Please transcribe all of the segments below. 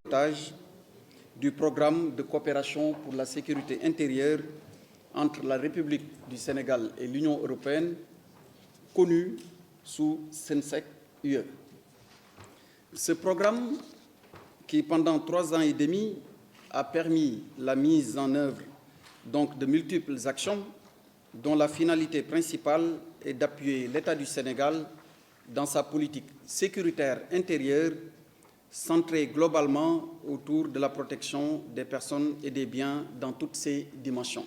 pilotage du programme de coopération pour la sécurité intérieure entre la République du Sénégal et l'Union européenne, connu sous SENSEC-UE. Ce programme, qui pendant 3 ans et demi a permis la mise en œuvre donc de multiples actions dont la finalité principale est d'appuyer l'État du Sénégal dans sa politique sécuritaire intérieure centrée globalement autour de la protection des personnes et des biens dans toutes ses dimensions.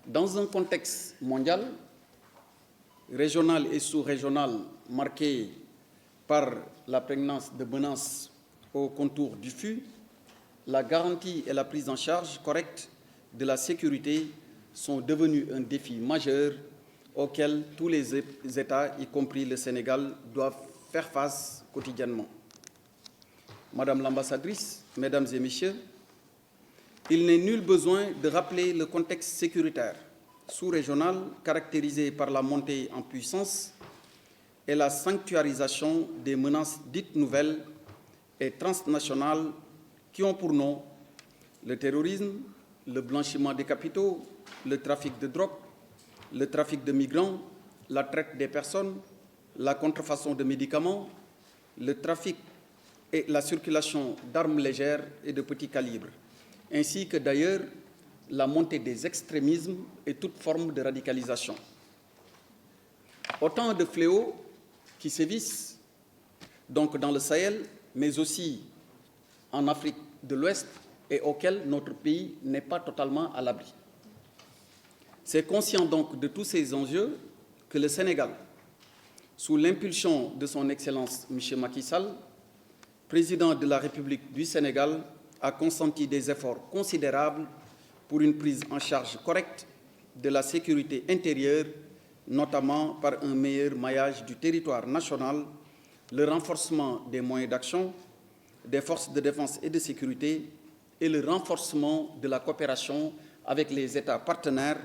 Dans un contexte mondial, régional et sous-régional marqué par la prégnance de menaces au contour du flux, la garantie et la prise en charge correcte de la sécurité sont devenues un défi majeur auquel tous les États, y compris le Sénégal, doivent faire face quotidiennement. Madame l'ambassadrice, Mesdames et Messieurs, il n'est nul besoin de rappeler le contexte sécuritaire sous-régional caractérisé par la montée en puissance et la sanctuarisation des menaces dites nouvelles et transnationales qui ont pour nom le terrorisme, le blanchiment des capitaux, le trafic de drogue, le trafic de migrants, la traite des personnes, la contrefaçon de médicaments, le trafic et la circulation d'armes légères et de petit calibre, ainsi que d'ailleurs la montée des extrémismes et toute forme de radicalisation. Autant de fléaux qui sévissent donc dans le Sahel, mais aussi en Afrique de l'Ouest et auxquels notre pays n'est pas totalement à l'abri. C'est conscient donc de tous ces enjeux que le Sénégal, sous l'impulsion de son Excellence M. Macky Sall, président de la République du Sénégal, a consenti des efforts considérables pour une prise en charge correcte de la sécurité intérieure, notamment par un meilleur maillage du territoire national, le renforcement des moyens d'action, des forces de défense et de sécurité et le renforcement de la coopération avec les États partenaires,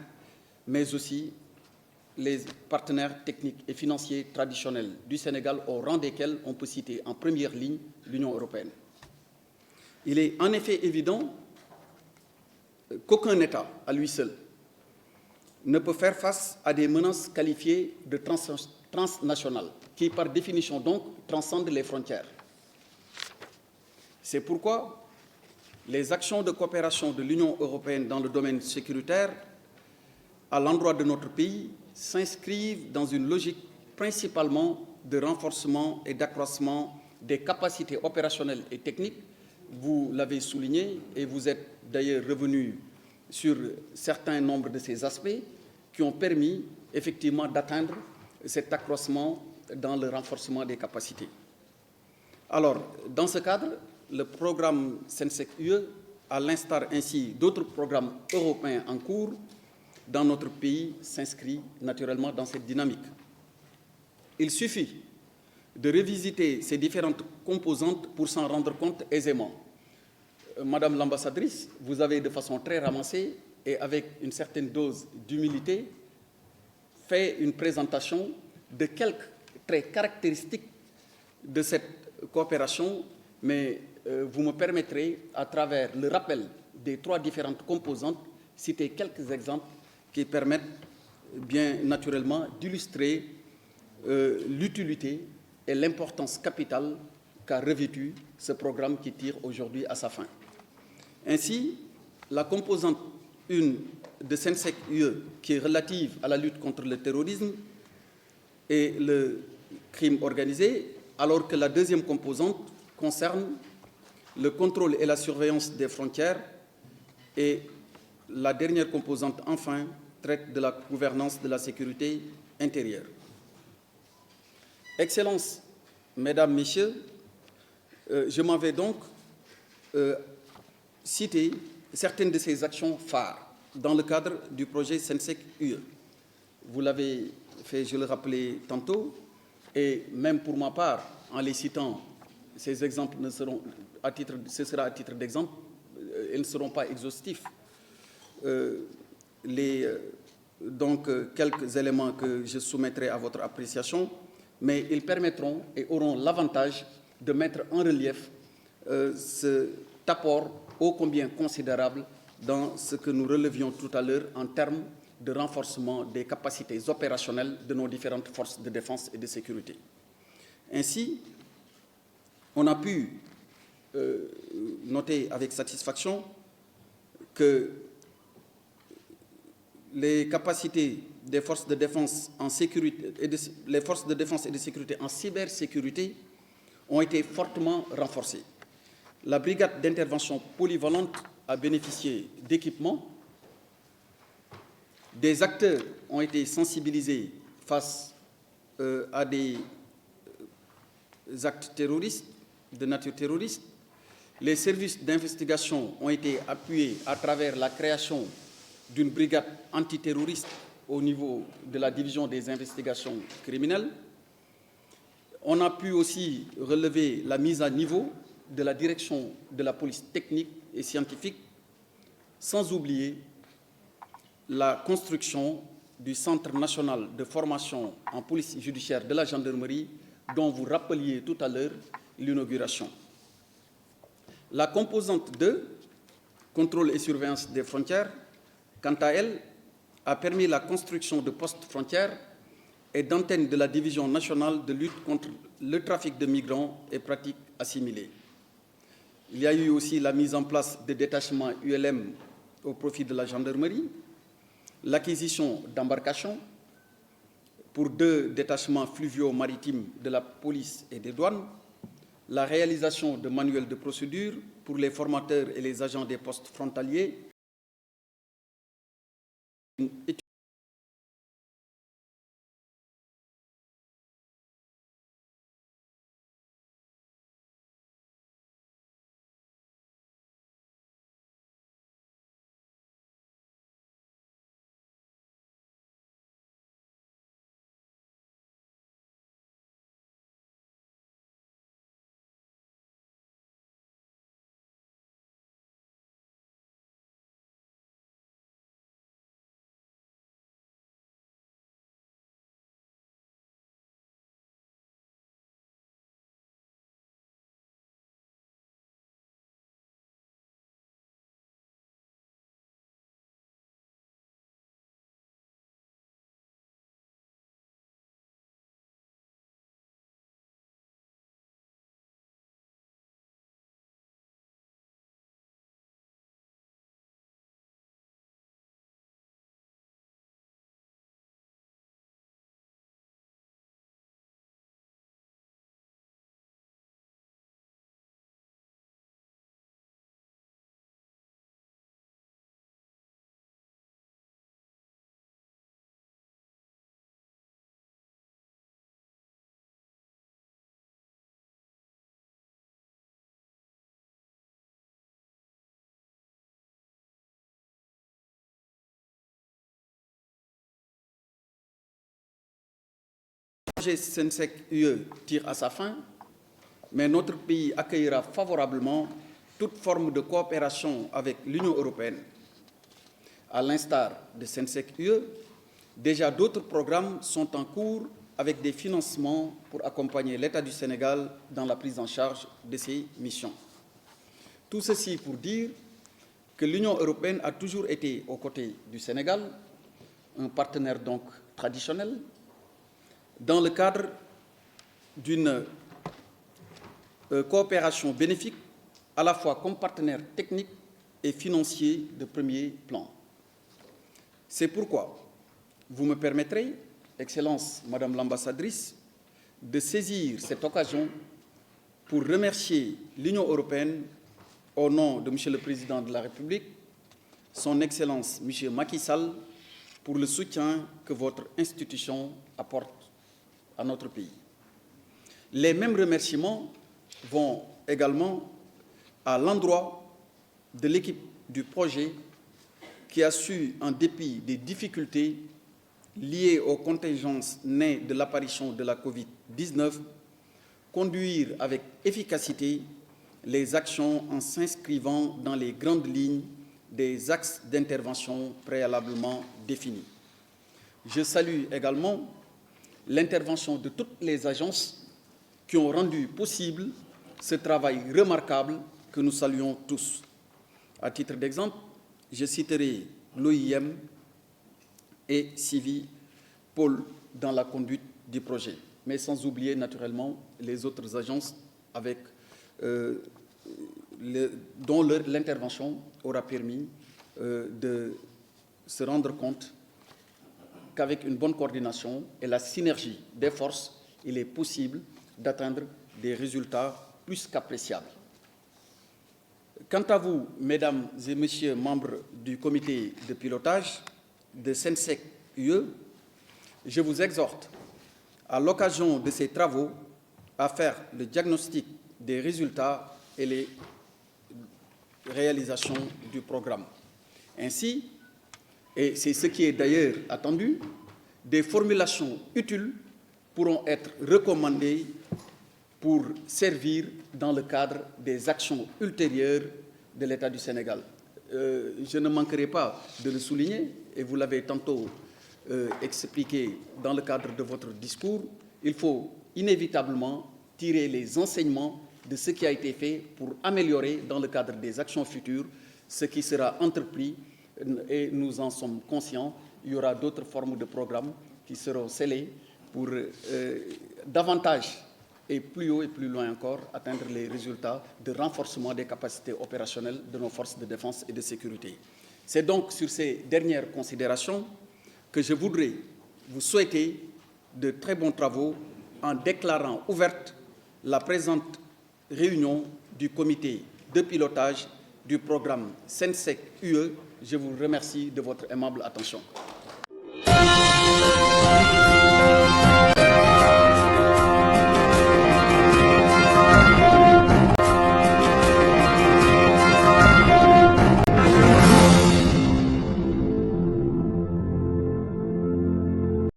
mais aussi les partenaires techniques et financiers traditionnels du Sénégal, au rang desquels on peut citer en première ligne l'Union européenne. Il est en effet évident qu'aucun État, à lui seul, ne peut faire face à des menaces qualifiées de transnationales, qui par définition donc transcendent les frontières. C'est pourquoi les actions de coopération de l'Union européenne dans le domaine sécuritaire à l'endroit de notre pays s'inscrivent dans une logique principalement de renforcement et d'accroissement des capacités opérationnelles et techniques. Vous l'avez souligné et vous êtes d'ailleurs revenu sur certains nombres de ces aspects qui ont permis effectivement d'atteindre cet accroissement dans le renforcement des capacités. Alors, dans ce cadre, le programme SENSEC-UE, à l'instar ainsi d'autres programmes européens en cours, dans notre pays, s'inscrit naturellement dans cette dynamique. Il suffit de revisiter ces différentes composantes pour s'en rendre compte aisément. Madame l'ambassadrice, vous avez de façon très ramassée et avec une certaine dose d'humilité fait une présentation de quelques traits caractéristiques de cette coopération, mais vous me permettrez, à travers le rappel des 3 différentes composantes, citer quelques exemples qui permettent bien naturellement d'illustrer l'utilité et l'importance capitale qu'a revêtu ce programme qui tire aujourd'hui à sa fin. Ainsi, la composante 1 de SENSEC-UE, qui est relative à la lutte contre le terrorisme et le crime organisé, alors que la deuxième composante concerne le contrôle et la surveillance des frontières, et la dernière composante, enfin, traite de la gouvernance de la sécurité intérieure. Excellences, Mesdames, Messieurs, je m'en vais donc citer certaines de ces actions phares dans le cadre du projet SENSEC-UE. Vous l'avez fait, je le rappelais tantôt, et même pour ma part, en les citant, ces exemples ne seront ce sera à titre d'exemple, ils ne seront pas exhaustifs. Donc, quelques éléments que je soumettrai à votre appréciation, mais ils permettront et auront l'avantage de mettre en relief cet apport ô combien considérable dans ce que nous relevions tout à l'heure en termes de renforcement des capacités opérationnelles de nos différentes forces de défense et de sécurité. Ainsi, on a pu noter avec satisfaction que les capacités des forces de défense en sécurité les forces de défense et de sécurité en cybersécurité ont été fortement renforcées. La brigade d'intervention polyvalente a bénéficié d'équipements. Des acteurs ont été sensibilisés face à des actes terroristes, de nature terroriste. Les services d'investigation ont été appuyés à travers la création d'une brigade antiterroriste au niveau de la division des investigations criminelles. On a pu aussi relever la mise à niveau de la direction de la police technique et scientifique, sans oublier la construction du Centre national de formation en police judiciaire de la gendarmerie, dont vous rappeliez tout à l'heure l'inauguration. La composante 2, contrôle et surveillance des frontières, quant à elle, a permis la construction de postes frontières et d'antennes de la Division nationale de lutte contre le trafic de migrants et pratiques assimilées. Il y a eu aussi la mise en place de détachements ULM au profit de la gendarmerie, l'acquisition d'embarcations pour 2 détachements fluviaux maritimes de la police et des douanes, la réalisation de manuels de procédure pour les formateurs et les agents des postes frontaliers, le projet Sensec-UE tire à sa fin, mais notre pays accueillera favorablement toute forme de coopération avec l'Union européenne. À l'instar de Sensec-UE, déjà d'autres programmes sont en cours avec des financements pour accompagner l'État du Sénégal dans la prise en charge de ces missions. Tout ceci pour dire que l'Union européenne a toujours été aux côtés du Sénégal, un partenaire donc traditionnel, dans le cadre d'une coopération bénéfique, à la fois comme partenaire technique et financier de premier plan. C'est pourquoi vous me permettrez, Excellence Madame l'ambassadrice, de saisir cette occasion pour remercier l'Union européenne au nom de Monsieur le Président de la République, Son Excellence Monsieur Macky Sall, pour le soutien que votre institution apporte à notre pays. Les mêmes remerciements vont également à l'endroit de l'équipe du projet qui a su, en dépit des difficultés liées aux contingences nées de l'apparition de la Covid-19, conduire avec efficacité les actions en s'inscrivant dans les grandes lignes des axes d'intervention préalablement définis. Je salue également l'intervention de toutes les agences qui ont rendu possible ce travail remarquable que nous saluons tous. À titre d'exemple, je citerai l'OIM et Civi Pôle dans la conduite du projet, mais sans oublier naturellement les autres agences avec, dont l'intervention aura permis de se rendre compte qu'avec une bonne coordination et la synergie des forces, il est possible d'atteindre des résultats plus qu'appréciables. Quant à vous, mesdames et messieurs membres du comité de pilotage de Sensec UE, je vous exhorte, à l'occasion de ces travaux, à faire le diagnostic des résultats et les réalisations du programme. Ainsi, et c'est ce qui est d'ailleurs attendu, des formulations utiles pourront être recommandées pour servir dans le cadre des actions ultérieures de l'État du Sénégal. Je ne manquerai pas de le souligner, et vous l'avez tantôt expliqué dans le cadre de votre discours, il faut inévitablement tirer les enseignements de ce qui a été fait pour améliorer dans le cadre des actions futures ce qui sera entrepris, et nous en sommes conscients. Il y aura d'autres formes de programmes qui seront scellés pour davantage et plus haut et plus loin encore atteindre les résultats de renforcement des capacités opérationnelles de nos forces de défense et de sécurité. C'est donc sur ces dernières considérations que je voudrais vous souhaiter de très bons travaux en déclarant ouverte la présente réunion du comité de pilotage du programme Sensec UE. Je vous remercie de votre aimable attention.